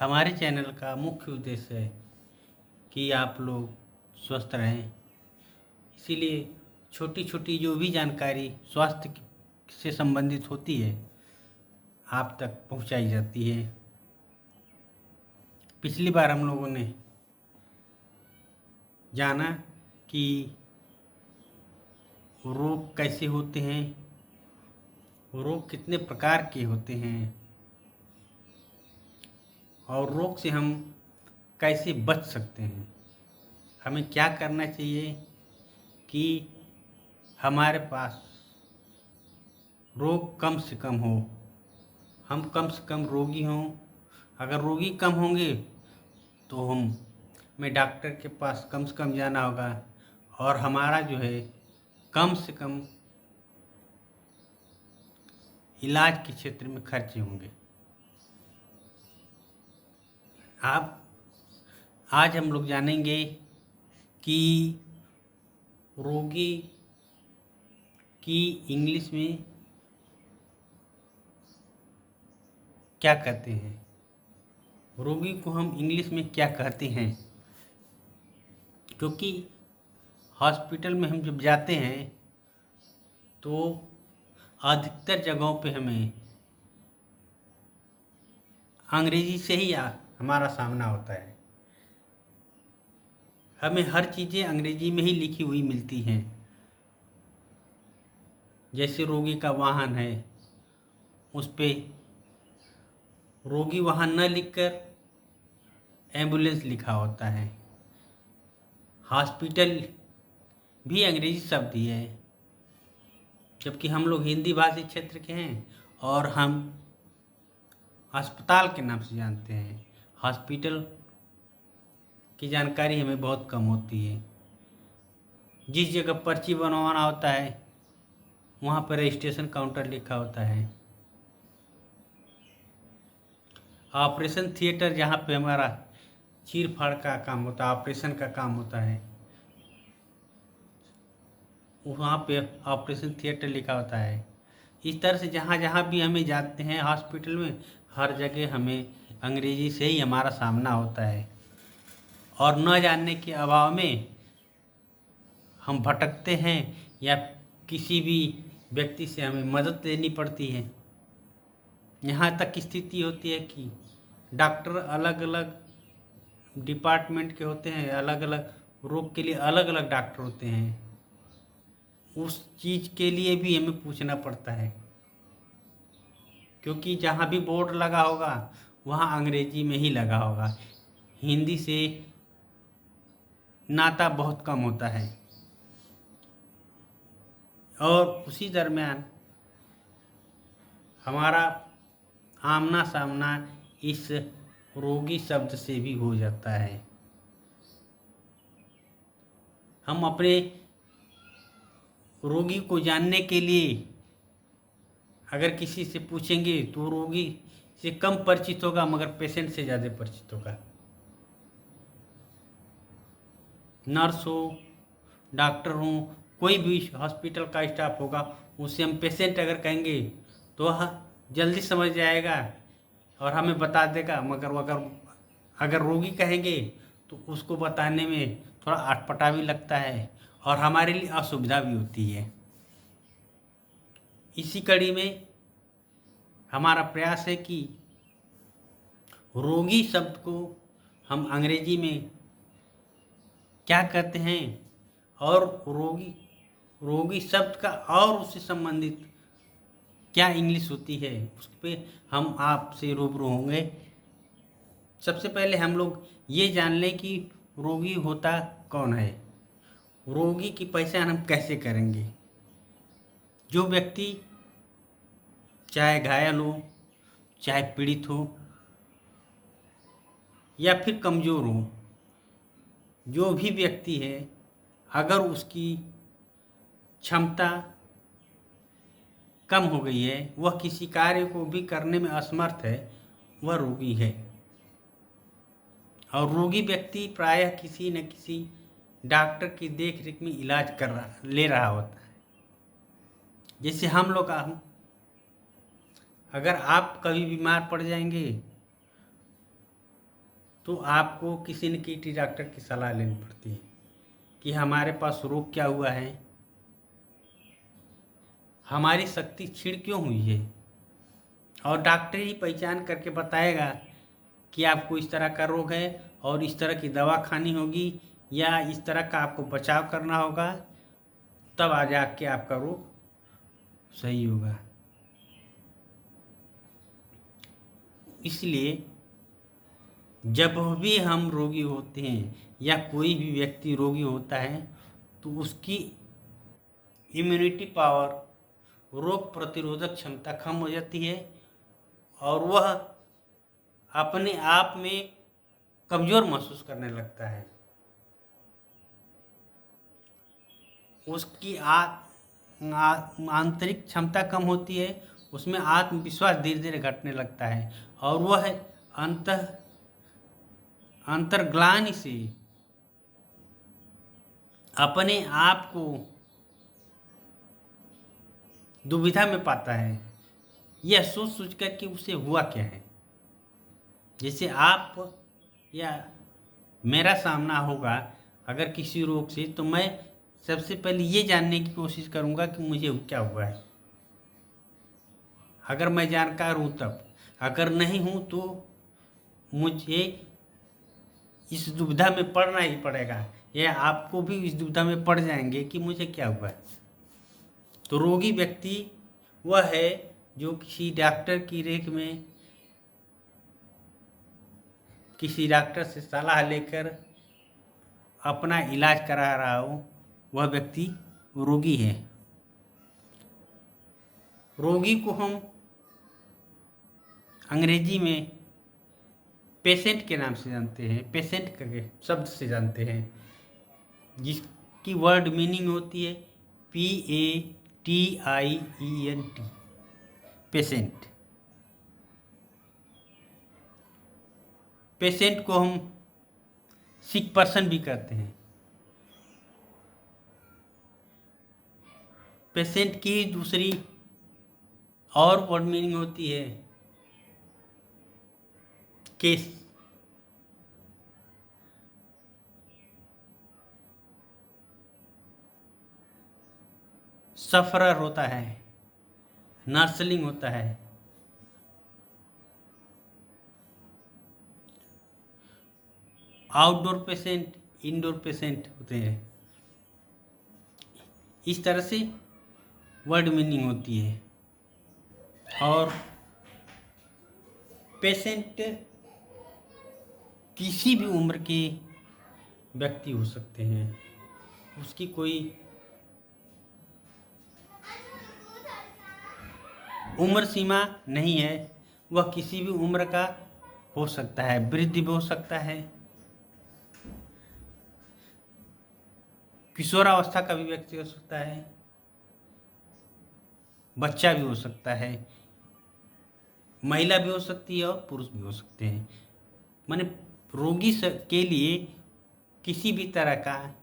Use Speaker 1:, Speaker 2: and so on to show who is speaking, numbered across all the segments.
Speaker 1: हमारे चैनल का मुख्य उद्देश्य है कि आप लोग स्वस्थ रहें। इसीलिए छोटी छोटी जो भी जानकारी स्वास्थ्य से संबंधित होती है आप तक पहुंचाई जाती है। पिछली बार हम लोगों ने जाना कि रोग कैसे होते हैं, रोग कितने प्रकार के होते हैं और रोग से हम कैसे बच सकते हैं। हमें क्या करना चाहिए कि हमारे पास रोग कम से कम हो, हम कम से कम रोगी हों। अगर रोगी कम होंगे तो हमें डॉक्टर के पास कम से कम जाना होगा और हमारा जो है कम से कम इलाज के क्षेत्र में खर्चे होंगे। आज हम लोग जानेंगे कि रोगी की इंग्लिश में क्या कहते हैं, रोगी को हम इंग्लिश में क्या कहते हैं। क्योंकि हॉस्पिटल में हम जब जाते हैं तो अधिकतर जगहों पे हमें अंग्रेजी से ही हमारा सामना होता है। हमें हर चीज़ें अंग्रेजी में ही लिखी हुई मिलती हैं। जैसे रोगी का वाहन है, उस पे रोगी वाहन न लिखकर एम्बुलेंस लिखा होता है। हॉस्पिटल भी अंग्रेजी शब्द ही है, जबकि हम लोग हिंदी भाषी क्षेत्र के हैं और हम अस्पताल के नाम से जानते हैं। हॉस्पिटल की जानकारी हमें बहुत कम होती है। जिस जगह पर्ची बनवाना होता है वहाँ पर रजिस्ट्रेशन काउंटर लिखा होता है। ऑपरेशन थिएटर जहाँ पे हमारा चीर फाड़ का काम होता है, ऑपरेशन का काम होता है, वहाँ पे ऑपरेशन थिएटर लिखा होता है। इस तरह से जहाँ जहाँ भी हमें जाते हैं हॉस्पिटल में, हर जगह हमें अंग्रेजी से ही हमारा सामना होता है और न जानने के अभाव में हम भटकते हैं या किसी भी व्यक्ति से हमें मदद लेनी पड़ती है। यहाँ तक की स्थिति होती है कि डॉक्टर अलग अलग डिपार्टमेंट के होते हैं, अलग अलग रोग के लिए अलग अलग डॉक्टर होते हैं। उस चीज़ के लिए भी हमें पूछना पड़ता है, क्योंकि जहाँ भी बोर्ड लगा होगा वहाँ अंग्रेजी में ही लगा होगा। हिंदी से नाता बहुत कम होता है। और उसी दरमियान हमारा आमना सामना इस रोगी शब्द से भी हो जाता है। हम अपने रोगी को जानने के लिए अगर किसी से पूछेंगे तो रोगी से कम परिचित होगा मगर पेशेंट से ज़्यादा परिचित होगा। नर्स हो, डॉक्टर हो, कोई भी हॉस्पिटल का स्टाफ होगा, उससे हम पेशेंट अगर कहेंगे तो वह जल्दी समझ जाएगा और हमें बता देगा। मगर अगर रोगी कहेंगे तो उसको बताने में थोड़ा अटपटा भी लगता है और हमारे लिए असुविधा भी होती है। इसी कड़ी में हमारा प्रयास है कि रोगी शब्द को हम अंग्रेजी में क्या कहते हैं और रोगी शब्द का और उससे संबंधित क्या इंग्लिश होती है उस पर हम आपसे रूबरू होंगे। सबसे पहले हम लोग ये जान लें कि रोगी होता कौन है। रोगी की पहचान हम कैसे करेंगे। जो व्यक्ति चाहे घायल हो, चाहे पीड़ित हो या फिर कमज़ोर हो, जो भी व्यक्ति है अगर उसकी क्षमता कम हो गई है, वह किसी कार्य को भी करने में असमर्थ है, वह रोगी है। और रोगी व्यक्ति प्रायः किसी न किसी डॉक्टर की देखरेख में इलाज ले रहा होता है। जैसे हम लोग अगर आप कभी बीमार पड़ जाएंगे तो आपको किसी न किसी डॉक्टर की सलाह लेनी पड़ती है कि हमारे पास रोग क्या हुआ है, हमारी शक्ति क्षीण क्यों हुई है। और डॉक्टर ही पहचान करके बताएगा कि आपको इस तरह का रोग है और इस तरह की दवा खानी होगी या इस तरह का आपको बचाव करना होगा, तब आ जाके आपका रोग सही होगा। इसलिए जब भी हम रोगी होते हैं या कोई भी व्यक्ति रोगी होता है तो उसकी इम्यूनिटी पावर, रोग प्रतिरोधक क्षमता कम हो जाती है और वह अपने आप में कमज़ोर महसूस करने लगता है। उसकी आंतरिक क्षमता कम होती है, उसमें आत्मविश्वास धीरे धीरे घटने लगता है और वह अंतर्ग्लानि से अपने आप को दुविधा में पाता है, यह सोच सोच कर कि उसे हुआ क्या है। जैसे आप या मेरा सामना होगा अगर किसी रोग से, तो मैं सबसे पहले ये जानने की कोशिश करूँगा कि मुझे क्या हुआ है। अगर मैं जानकार हूँ तब, अगर नहीं हूँ तो मुझे इस दुविधा में पड़ना ही पड़ेगा, या आपको भी इस दुविधा में पड़ जाएंगे कि मुझे क्या हुआ है। तो रोगी व्यक्ति वह है जो किसी डॉक्टर की रेख में, किसी डॉक्टर से सलाह लेकर अपना इलाज करा रहा हो, वह व्यक्ति रोगी है। रोगी को हम अंग्रेजी में पेशेंट के नाम से जानते हैं, पेशेंट के शब्द से जानते हैं, जिसकी वर्ड मीनिंग होती है PATIENT, पेशेंट। पेशेंट को हम सिक पर्सन भी कहते हैं। पेशेंट की दूसरी और वर्ड मीनिंग होती है केस। सफरर होता है, नर्सलिंग होता है। आउटडोर पेशेंट, इंडोर पेशेंट होते हैं। इस तरह से वर्ड मीनिंग होती है। और पेशेंट किसी भी उम्र के व्यक्ति हो सकते हैं, उसकी कोई उम्र सीमा नहीं है, वह किसी भी उम्र का हो सकता है, वृद्ध भी हो सकता है, किशोरावस्था का भी व्यक्ति हो सकता है, बच्चा भी हो सकता है, महिला भी हो सकती है और पुरुष भी हो सकते हैं। माने रोगी के लिए किसी भी तरह का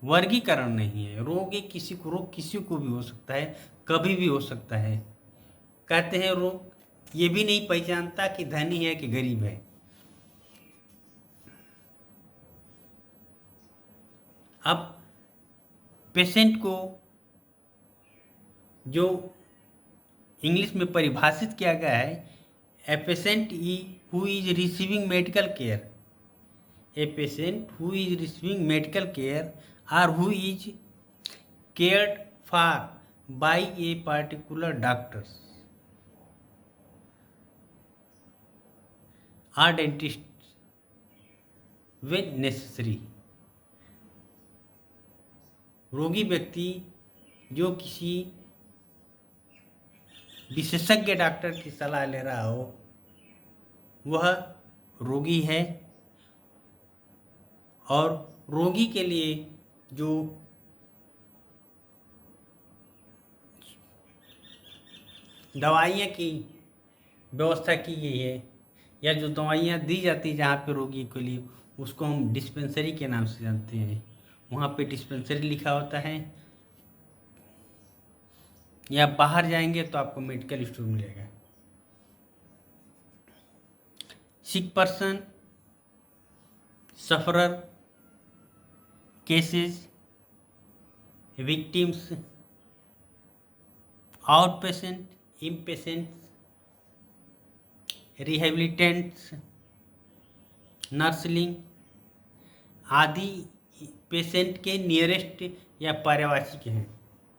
Speaker 1: वर्गीकरण नहीं है। रोग किसी को भी हो सकता है, कभी भी हो सकता है। कहते हैं रोग ये भी नहीं पहचानता कि धनी है कि गरीब है। अब पेशेंट को जो इंग्लिश में परिभाषित किया गया है, a patient who is receiving medical care, a patient who is receiving medical care और who is cared for by a particular doctors or dentist when necessary। रोगी व्यक्ति जो किसी विशेषज्ञ डॉक्टर की सलाह ले रहा हो, वह रोगी है। और रोगी के लिए जो दवाइयाँ की व्यवस्था की गई है या जो दवाइयाँ दी जाती है जहाँ पे रोगी के लिए, उसको हम डिस्पेंसरी के नाम से जानते हैं। वहाँ पे डिस्पेंसरी लिखा होता है, या बाहर जाएंगे तो आपको मेडिकल स्टोर मिलेगा। Sick person sufferer cases, victims, out patient, inpatients, rehabilitants, nursling आदि पेशेंट के नियरेस्ट या पर्यवासी के हैं।